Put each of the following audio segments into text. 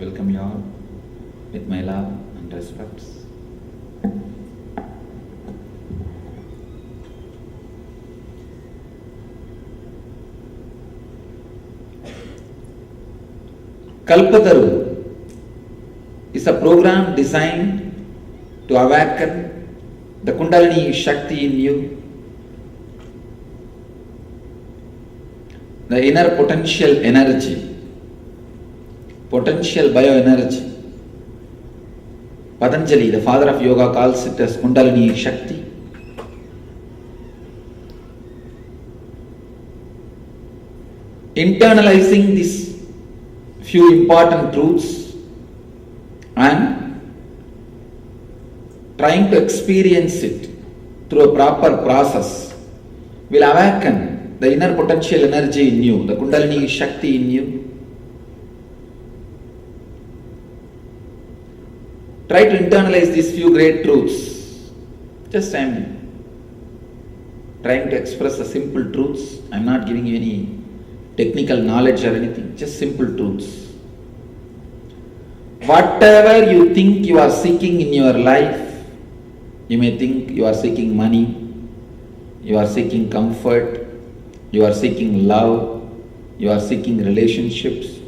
welcome you all with my love and respects. Kalpataru is a program designed to awaken the Kundalini Shakti in you, the inner potential energy, potential bioenergy. Patanjali, the father of yoga, calls it as Kundalini Shakti. Internalizing these few important truths and trying to experience it through a proper process will awaken the inner potential energy in you, the Kundalini Shakti in you. Try to internalize these few great truths. Just I am trying to express the simple truths. I am not giving you any technical knowledge or anything, just simple truths. Whatever you think you are seeking in your life, you may think you are seeking money, you are seeking comfort, you are seeking love, you are seeking relationships.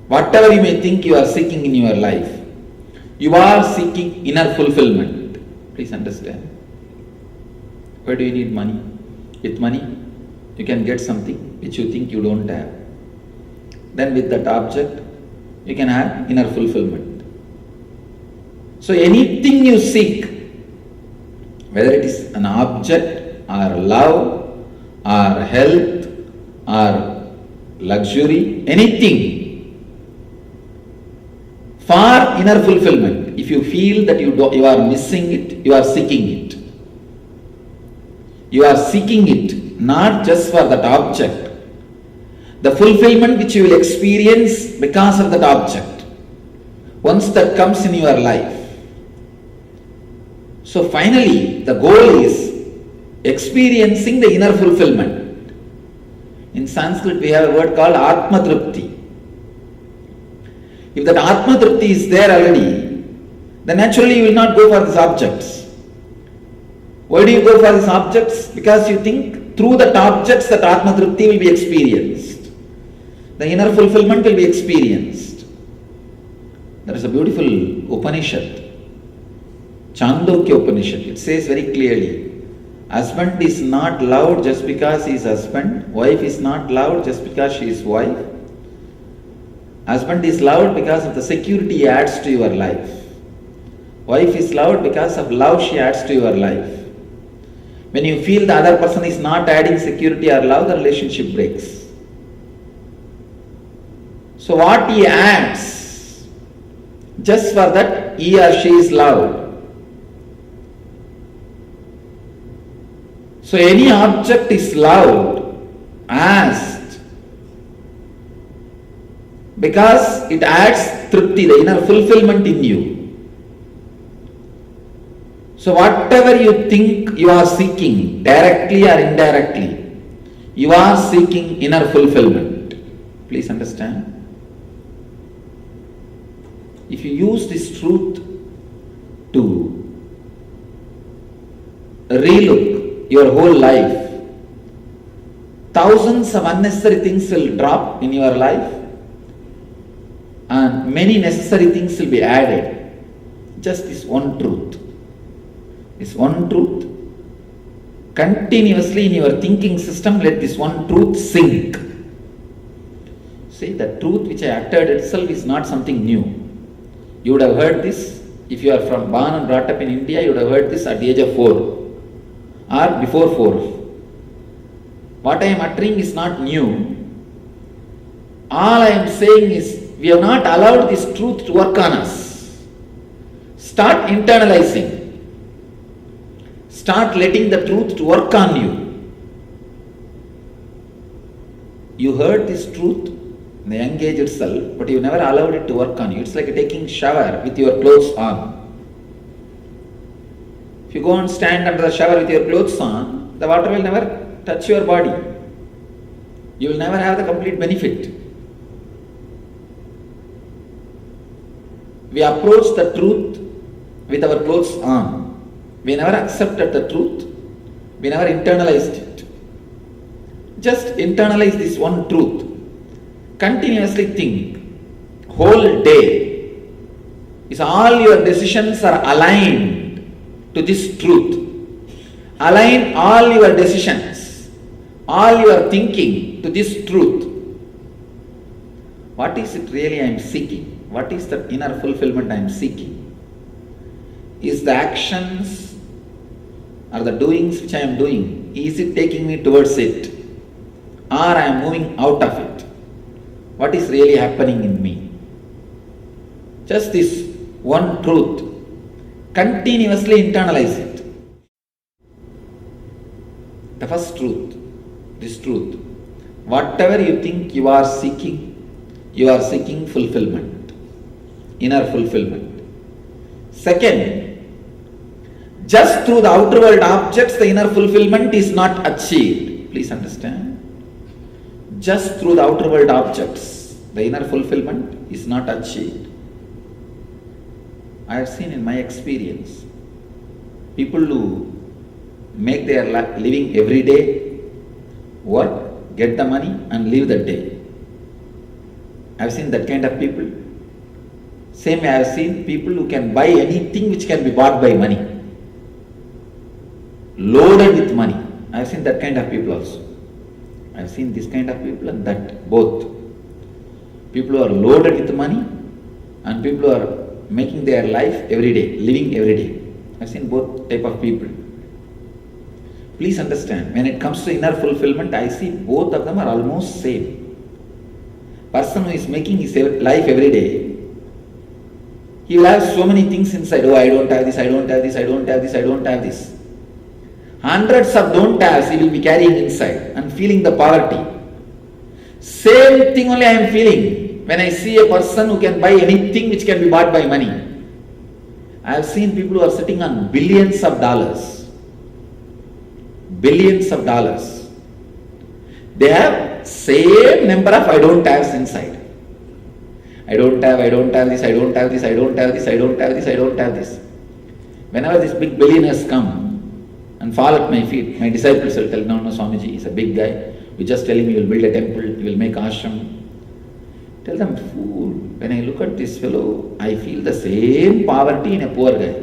Whatever you may think you are seeking in your life, you are seeking inner fulfillment. Please understand. Why do you need money? With money, you can get something which you think you don't have. Then with that object, you can have inner fulfillment. So anything you seek, whether it is an object or love or health or luxury, anything, for inner fulfillment, if you feel that you are missing it, you are seeking it. You are seeking it not just for that object. The fulfillment which you will experience because of that object, once that comes in your life. So finally, the goal is experiencing the inner fulfillment. In Sanskrit, we have a word called Atma Tripti. If that Atma Tripti is there already, then naturally you will not go for these objects. Why do you go for these objects? Because you think through that objects that Atma Tripti will be experienced. The inner fulfillment will be experienced. There is a beautiful Upanishad, Chandogya Upanishad. It says very clearly, husband is not loved just because he is husband, wife is not loved just because she is wife. Husband is loved because of the security he adds to your life. Wife is loved because of love she adds to your life. When you feel the other person is not adding security or love, the relationship breaks. So what he adds, just for that he or she is loved. So any object is loved as because it adds tripti, the inner fulfillment in you. So whatever you think you are seeking, directly or indirectly, you are seeking inner fulfillment. Please understand. If you use this truth to relook your whole life, thousands of unnecessary things will drop in your life and many necessary things will be added. Just this one truth. This one truth. Continuously in your thinking system, let this one truth sink. See, the truth which I uttered itself is not something new. You would have heard this, if you are born and brought up in India, you would have heard this at the age of 4 or before 4. What I am uttering is not new. All I am saying is, we have not allowed this truth to work on us. Start internalizing. Start letting the truth to work on you. You heard this truth in the young age itself, but you never allowed it to work on you. It's like taking shower with your clothes on. If you go and stand under the shower with your clothes on, the water will never touch your body. You will never have the complete benefit. We approach the truth with our clothes on. We never accepted the truth. We never internalized it. Just internalize this one truth. Continuously think. Whole day. Is all your decisions are aligned to this truth. Align all your decisions, all your thinking to this truth. What is it really I am seeking? What is the inner fulfillment I am seeking? Is the actions or the doings which I am doing, is it taking me towards it? Or I am moving out of it? What is really happening in me? Just this one truth. Continuously internalize it. The first truth, this truth. Whatever you think you are seeking fulfillment, inner fulfillment. Second, just through the outer world objects, the inner fulfillment is not achieved. Please understand. Just through the outer world objects, the inner fulfillment is not achieved. I have seen in my experience, people who make their living every day, work, get the money and live the day. I have seen that kind of people. Same, I have seen people who can buy anything which can be bought by money. Loaded with money. I have seen that kind of people also. I have seen this kind of people and that, both. People who are loaded with money and people who are making their life every day, living every day. I have seen both type of people. Please understand, when it comes to inner fulfillment, I see both of them are almost same. Person who is making his life every day, he will have so many things inside. Oh, I don't have this, I don't have this, I don't have this, I don't have this. Hundreds of don't haves he will be carrying inside and feeling the poverty. Same thing only I am feeling when I see a person who can buy anything which can be bought by money. I have seen people who are sitting on billions of dollars. Billions of dollars. They have same number of I don't haves inside. I don't have this, I don't have this, I don't have this, I don't have this, I don't have this. Whenever this big billionaires come and fall at my feet, my disciples will tell, no, Swamiji, he's a big guy. We just tell him he will build a temple, he will make ashram. Tell them, fool, when I look at this fellow, I feel the same poverty in a poor guy.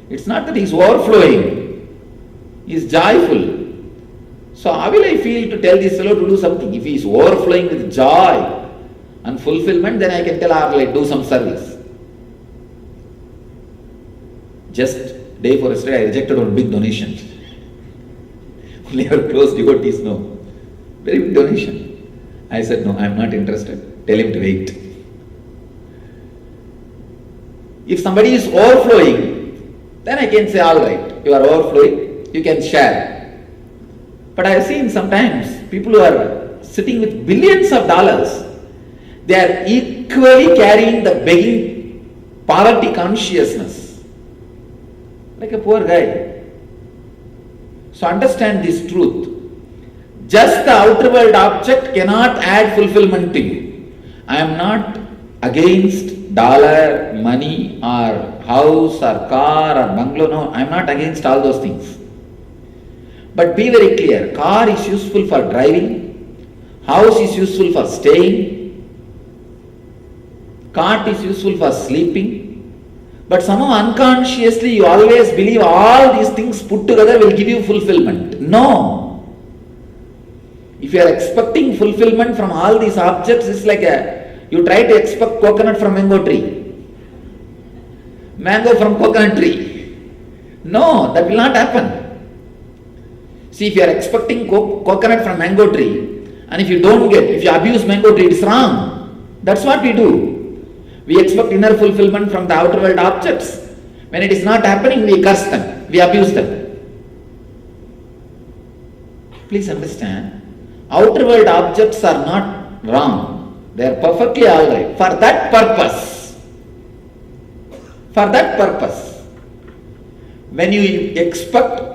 It's not that he's overflowing. Is joyful. So how will I feel to tell this fellow to do something? If he is overflowing with joy and fulfillment, then I can tell her, like, do some service. Just day for yesterday, I rejected one big donation. Only our close devotees know. Very big donation. I said, no, I am not interested. Tell him to wait. If somebody is overflowing, then I can say, all right, you are overflowing. You can share. But I have seen sometimes people who are sitting with billions of dollars, they are equally carrying the begging poverty consciousness. Like a poor guy. So understand this truth. Just the outer world object cannot add fulfillment to you. I am not against dollar, money or house or car or bungalow. No, I am not against all those things. But be very clear, car is useful for driving, house is useful for staying, cart is useful for sleeping, but somehow unconsciously you always believe all these things put together will give you fulfillment. No. If you are expecting fulfillment from all these objects, it's like you try to expect coconut from mango tree, mango from coconut tree. No, that will not happen. See, if you are expecting coconut from mango tree, and if you don't get, if you abuse mango tree, it's wrong. That's what we do. We expect inner fulfillment from the outer world objects. When it is not happening, we curse them, we abuse them. Please understand, outer world objects are not wrong. They are perfectly alright. For that purpose, when you expect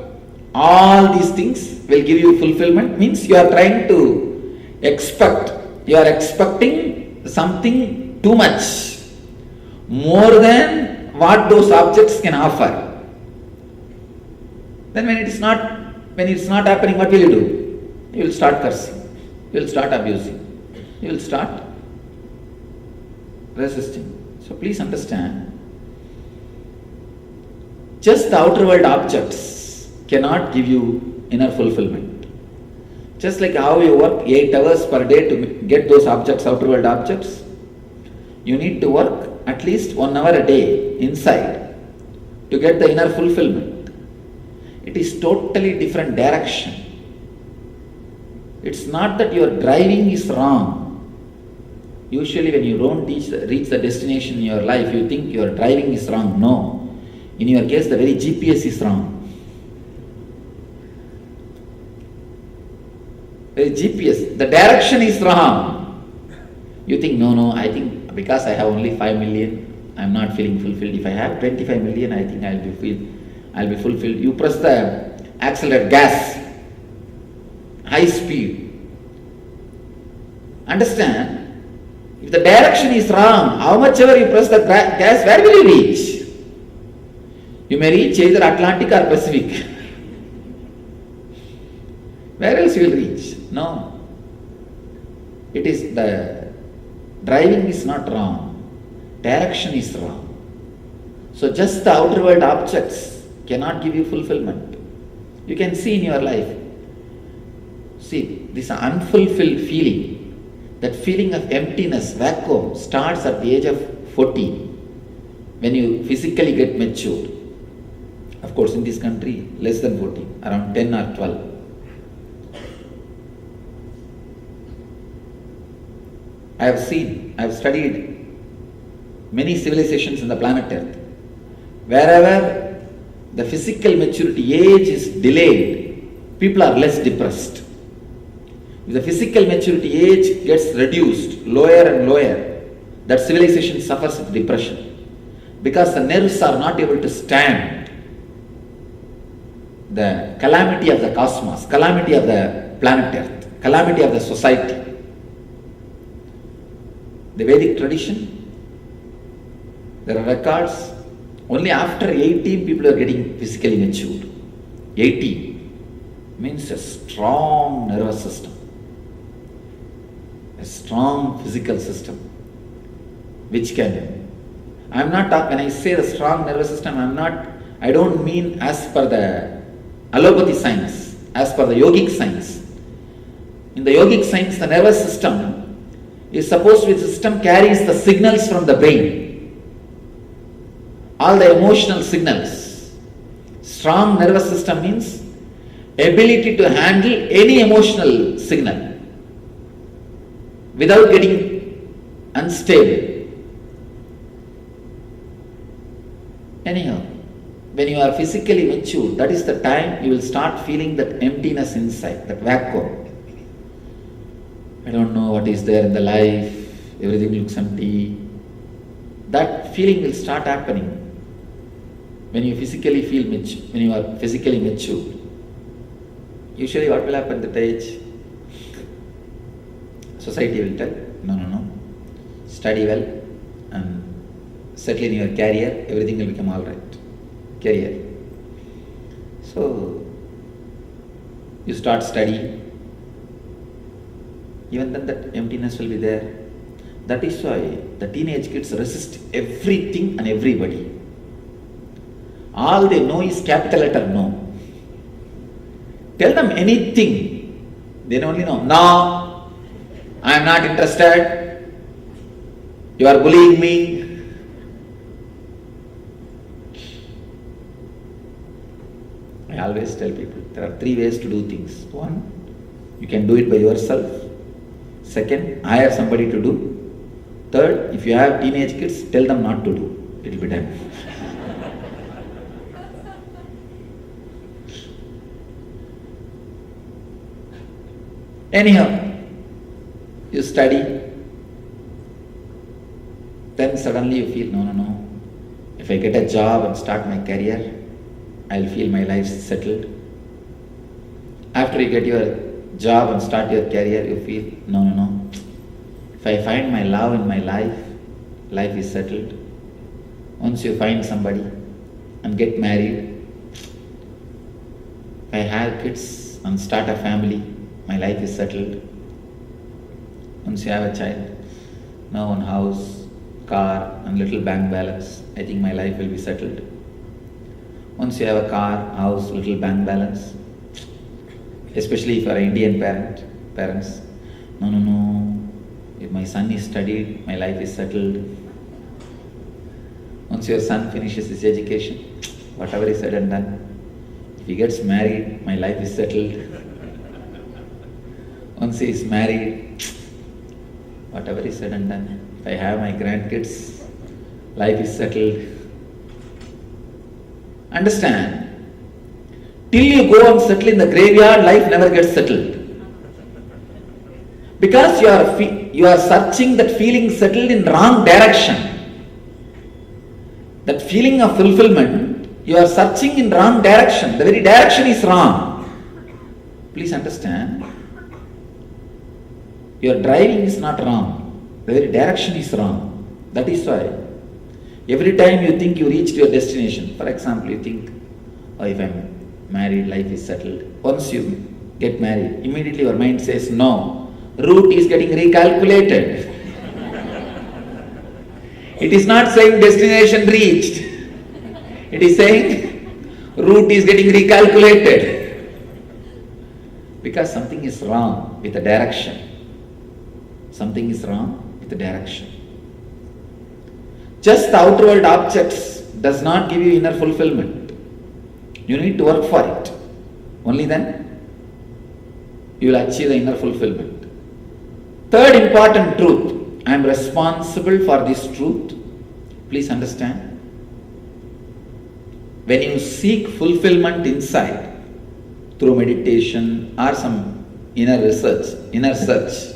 all these things will give you fulfillment, means you are trying to expect, you are expecting something too much. more than what those objects can offer. Then when it's not happening, what will you do? You will start cursing. You will start abusing. You will start resisting. So please understand, just the outer world objects cannot give you inner fulfillment. Just like how you work 8 hours per day to get those objects, outer world objects, you need to work at least 1 hour a day inside to get the inner fulfillment. It is totally different direction. It's not that your driving is wrong. Usually when you don't reach the destination in your life, you think your driving is wrong. No. In your case, the very GPS is wrong. The GPS, the direction is wrong. You think, no, I think because I have only 5 million, I'm not feeling fulfilled. If I have 25 million, I think I'll be fulfilled. You press the accelerator, gas, high speed. Understand? If the direction is wrong, how much ever you press the gas, where will you reach? You may reach either Atlantic or Pacific. Where else you will reach? No. It is the driving is not wrong. Direction is wrong. So just the outer world objects cannot give you fulfillment. You can see in your life. See, this unfulfilled feeling, that feeling of emptiness, vacuum, starts at the age of 40, when you physically get mature. Of course, in this country, less than 40, around 10 or 12. I have studied many civilizations in the planet Earth. Wherever the physical maturity age is delayed, people are less depressed. If the physical maturity age gets reduced, lower and lower, that civilization suffers with depression. Because the nerves are not able to stand the calamity of the cosmos, calamity of the planet Earth, calamity of the society. The Vedic tradition, there are records, only after 18 people are getting physically matured. 18 means a strong nervous system, a strong physical system, which can, when I say the strong nervous system, I don't mean as per the allopathy science, as per the yogic science. In the yogic science, the nervous system is supposed to be the system carries the signals from the brain, all the emotional signals. Strong nervous system means ability to handle any emotional signal without getting unstable. Anyhow, when you are physically mature, that is the time you will start feeling that emptiness inside, that vacuum. I don't know what is there in the life, everything looks empty. That feeling will start happening when you physically feel when you are physically mature. Usually what will happen at that age? Society will tell, no, study well and settle in your career, everything will become alright. Career. So, you start studying. Even then that emptiness will be there. That is why the teenage kids resist everything and everybody. All they know is capital letter no. Tell them anything, they only know, no, I am not interested, you are bullying me. I always tell people, there are 3 ways to do things. 1, you can do it by yourself. 2nd, hire somebody to do. 3rd, if you have teenage kids, tell them not to do. It will be done. Anyhow, you study, then suddenly you feel, no. If I get a job and start my career, I'll feel my life settled. After you get your job and start your career, you feel, no. If I find my love in my life, life is settled. Once you find somebody and get married, if I have kids and start a family, my life is settled. Once you have a child, now one house, car and little bank balance, I think my life will be settled. Once you have a car, house, little bank balance, especially if you are Indian parents, no, if my son is studied, my life is settled. Once your son finishes his education, whatever is said and done, if he gets married, my life is settled. Once he is married, whatever is said and done, if I have my grandkids, life is settled. Understand? Till you go and settle in the graveyard, life never gets settled. Because you are searching that feeling settled in wrong direction. That feeling of fulfillment, you are searching in wrong direction. The very direction is wrong. Please understand. Your driving is not wrong. The very direction is wrong. That is why every time you think you reached your destination, for example, you think, oh, if I'm married, life is settled. Once you get married, immediately your mind says, no, route is getting recalculated. It is not saying destination reached. It is saying route is getting recalculated. Because something is wrong with the direction. Something is wrong with the direction. Just the outer world objects does not give you inner fulfillment. You need to work for it. Only then you will achieve the inner fulfillment. Third important truth. I am responsible for this truth. Please understand. When you seek fulfillment inside through meditation or some inner search,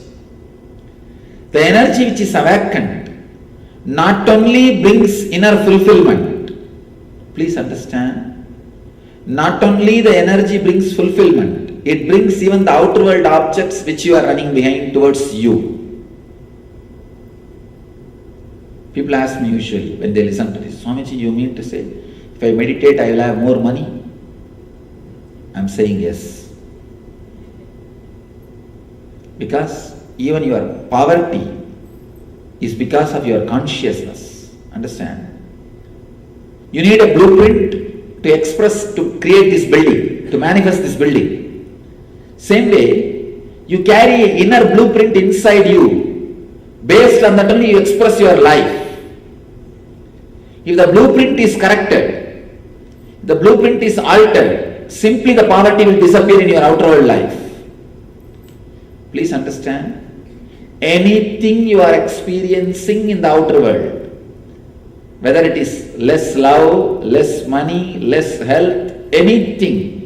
the energy which is awakened not only brings inner fulfillment. Please understand. Not only the energy brings fulfillment, it brings even the outer world objects which you are running behind towards you. People ask me usually when they listen to this, Swamiji, you mean to say, if I meditate, I will have more money? I am saying yes. Because even your poverty is because of your consciousness. Understand? You need a blueprint to express, to create this building, to manifest this building. Same way, you carry an inner blueprint inside you. Based on that only you express your life. If the blueprint is corrected, the blueprint is altered, simply the poverty will disappear in your outer world life. Please understand. Anything you are experiencing in the outer world, whether it is less love, less money, less health, anything,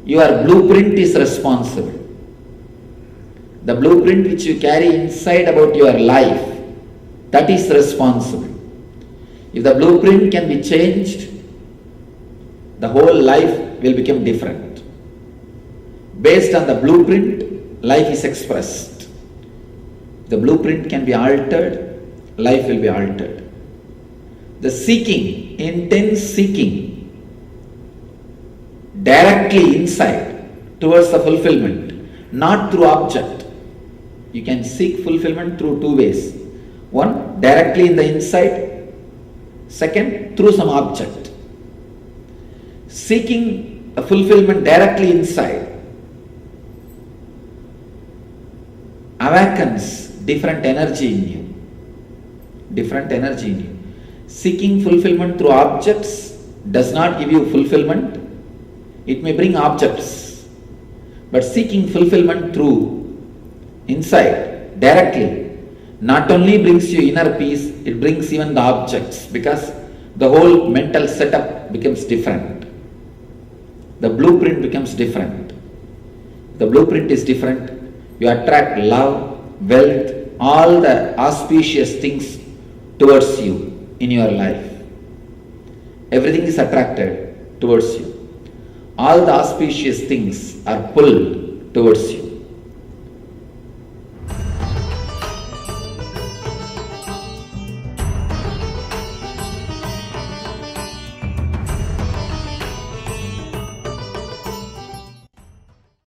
your blueprint is responsible. The blueprint which you carry inside about your life, that is responsible. If the blueprint can be changed, the whole life will become different. Based on the blueprint, life is expressed. The blueprint can be altered, life will be altered. The seeking, intense seeking, directly inside towards the fulfillment, not through object. You can seek fulfillment through two ways. One, directly in the inside. Second, through some object. Seeking a fulfillment directly inside awakens different energy in you. Different energy in you. Seeking fulfillment through objects does not give you fulfillment. It may bring objects. But seeking fulfillment through inside, directly, not only brings you inner peace, it brings even the objects, because the whole mental setup becomes different. The blueprint becomes different. The blueprint is different. You attract love, wealth, all the auspicious things towards you in your life. Everything is attracted towards you. All the auspicious things are pulled towards you.